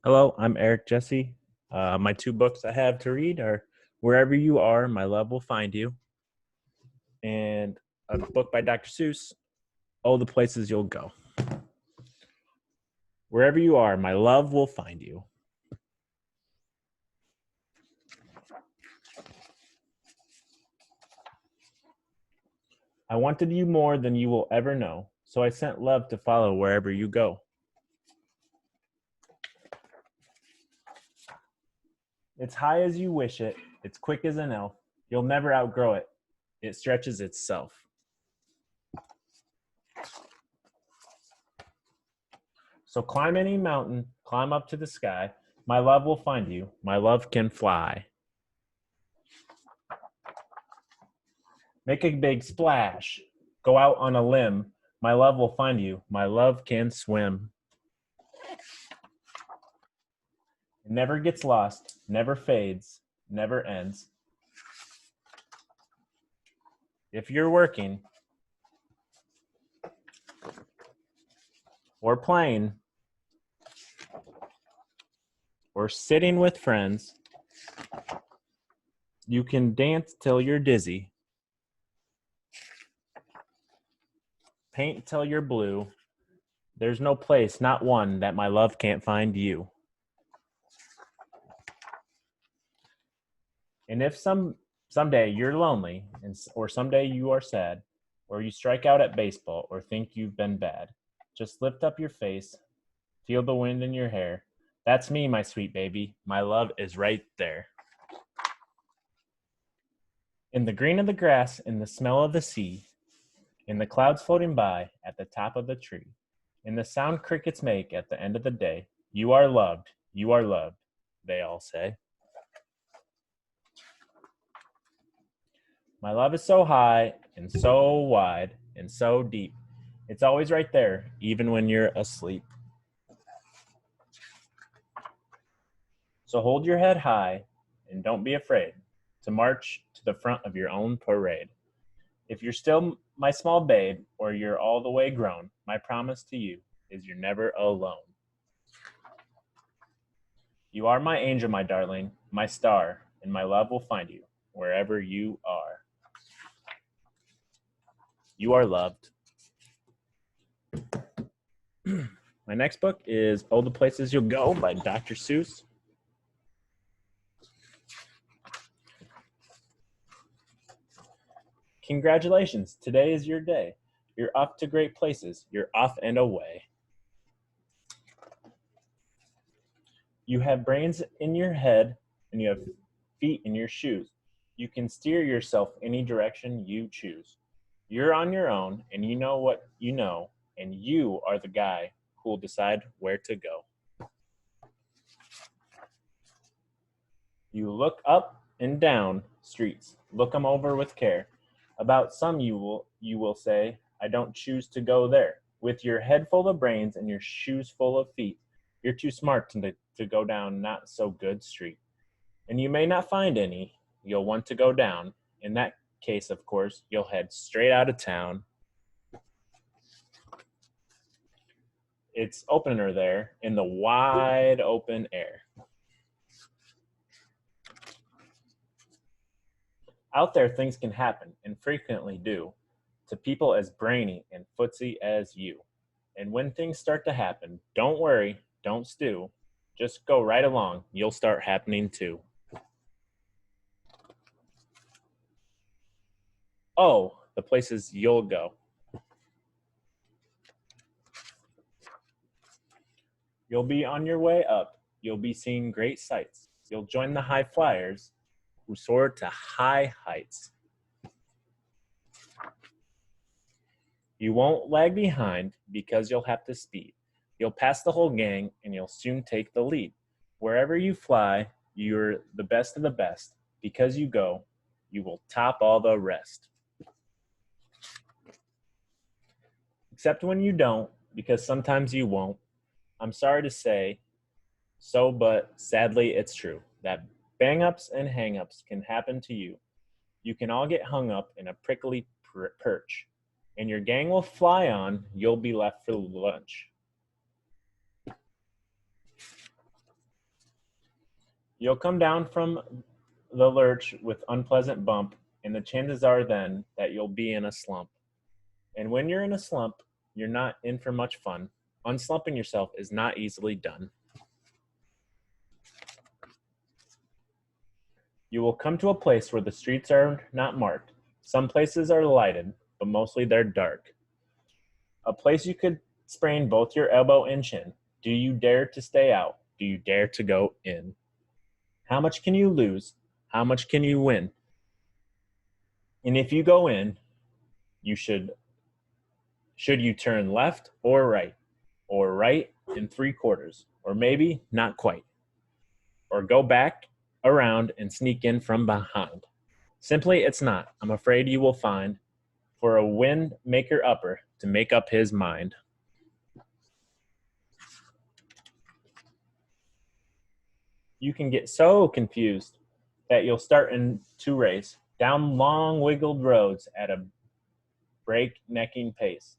Hello, I'm Eric Jesse. My two books I have to read are Wherever You Are, My Love Will Find You, and a book by Dr. Seuss, Oh, the Places You'll Go. Wherever you are, my love will find you. I wanted you more than you will ever know, so I sent love to follow wherever you go. It's high as you wish it, it's quick as an elf. You'll never outgrow it, it stretches itself. So climb any mountain, climb up to the sky. My love will find you, my love can fly. Make a big splash. Go out on a limb. My love will find you. My love can swim. It never gets lost, never fades, never ends. If you're working or playing or sitting with friends, you can dance till you're dizzy. Paint till you're blue. There's no place, not one, that my love can't find you. And if someday you're lonely or someday you are sad or you strike out at baseball or think you've been bad, just lift up your face, feel the wind in your hair. That's me, my sweet baby. My love is right there. In the green of the grass, in the smell of the sea, in the clouds floating by at the top of the tree, in the sound crickets make at the end of the day, you are loved, they all say. My love is so high and so wide and so deep. It's always right there, even when you're asleep. So hold your head high and don't be afraid to march to the front of your own parade. If you're still my small babe or you're all the way grown, my promise to you is you're never alone. You are my angel, my darling, my star, and my love will find you wherever you are. You are loved. My next book is Oh, the Places You'll Go by Dr. Seuss. Congratulations, today is your day. You're off to great places. You're off and away. You have brains in your head and you have feet in your shoes. You can steer yourself any direction you choose. You're on your own and you know what you know, and you are the guy who will decide where to go. You look up and down streets, look them over with care. About some you will say, I don't choose to go there. With your head full of brains and your shoes full of feet, you're too smart to go down not so good street. And you may not find any you'll want to go down. In that case, of course, you'll head straight out of town. It's opener there in the wide open air. Out there, things can happen, and frequently do, to people as brainy and footsy as you. And when things start to happen, don't worry, don't stew. Just go right along, you'll start happening too. Oh, the places you'll go. You'll be on your way up, you'll be seeing great sights. You'll join the high flyers who soar to high heights. You won't lag behind because you'll have to speed. You'll pass the whole gang and you'll soon take the lead. Wherever you fly, you're the best of the best. Because you go, you will top all the rest. Except when you don't, because sometimes you won't. I'm sorry to say so, but sadly it's true that bang ups and hang ups can happen to you. You can all get hung up in a prickly perch, and your gang will fly on, you'll be left for lunch. You'll come down from the lurch with unpleasant bump, and the chances are then that you'll be in a slump. And when you're in a slump, you're not in for much fun. Unslumping yourself is not easily done. You will come to a place where the streets are not marked. Some places are lighted, but mostly they're dark. A place you could sprain both your elbow and chin. Do you dare to stay out? Do you dare to go in? How much can you lose? How much can you win? And if you go in, you should you turn left or right and 3/4, or maybe not quite, or go back around and sneak in from behind? Simply, it's not. I'm afraid you will find for a wind maker upper to make up his mind. You can get so confused that you'll start to race down long wiggled roads at a breaknecking pace,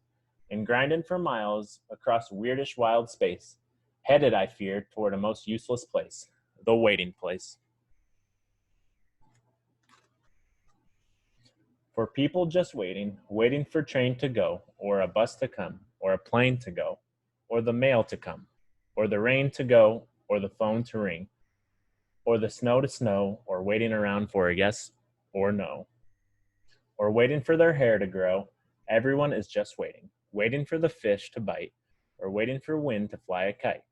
and grinding for miles across weirdish wild space, headed, I fear, toward a most useless place, the waiting place. For people just waiting for train to go, or a bus to come, or a plane to go, or the mail to come, or the rain to go, or the phone to ring, or the snow to snow, or waiting around for a yes or no, or waiting for their hair to grow. Everyone is just waiting for the fish to bite, or waiting for wind to fly a kite,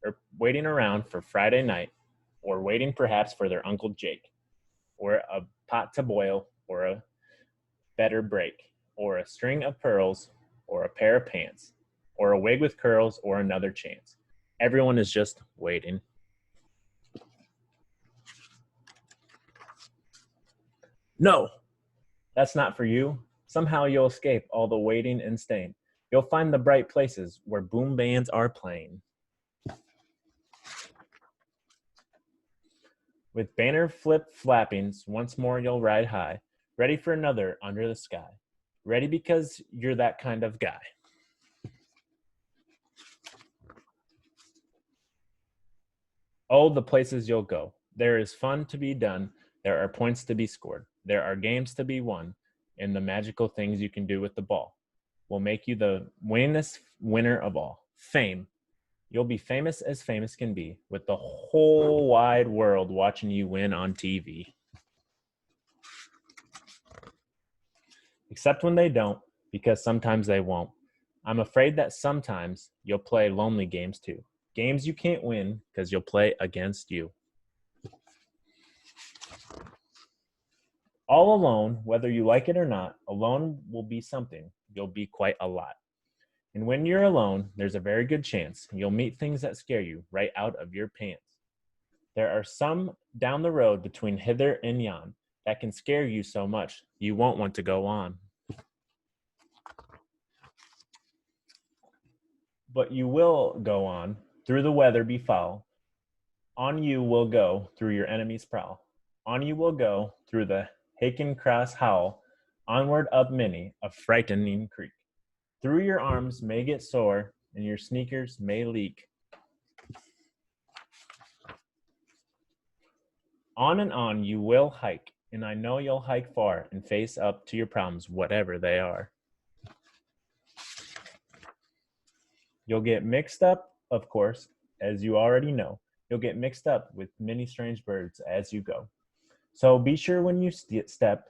or waiting around for Friday night, or waiting perhaps for their Uncle Jake, or a pot to boil, or a better break, or a string of pearls, or a pair of pants, or a wig with curls, or another chance. Everyone is just waiting. No, that's not for you. Somehow you'll escape all the waiting and staying. You'll find the bright places where boom bands are playing. With banner flip flappings, once more you'll ride high, ready for another under the sky. Ready because you're that kind of guy. Oh, the places you'll go. There is fun to be done. There are points to be scored. There are games to be won. And the magical things you can do with the ball will make you the winningest winner of all. Fame. You'll be famous as famous can be, with the whole wide world watching you win on TV. Except when they don't, because sometimes they won't. I'm afraid that sometimes you'll play lonely games too. Games you can't win because you'll play against you. All alone, whether you like it or not, alone will be something. You'll be quite a lot. And when you're alone, there's a very good chance you'll meet things that scare you right out of your pants. There are some down the road between hither and yon that can scare you so much you won't want to go on. But you will go on, through the weather be foul. On you will go through your enemy's prowl. On you will go through the Haken Cross howl, onward up many a frightening creek. Through your arms may get sore, and your sneakers may leak. On and on you will hike, and I know you'll hike far and face up to your problems, whatever they are. You'll get mixed up, of course, as you already know. You'll get mixed up with many strange birds as you go. So be sure when you step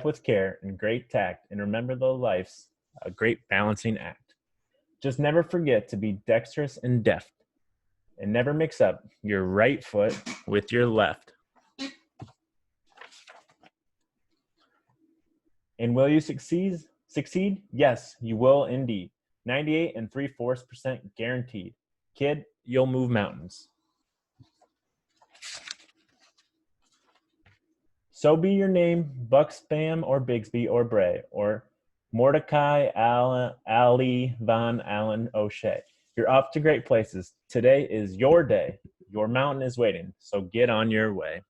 with care and great tact, and remember that life's a great balancing act. Just never forget to be dexterous and deft, and never mix up your right foot with your left. And will you succeed? Yes, you will indeed. 98 3/4% guaranteed. Kid, you'll move mountains. So be your name Buxbaum or Bigsby or Bray or Mordecai Ali Von Allen O'Shea. You're off to great places. Today is your day. Your mountain is waiting, so get on your way.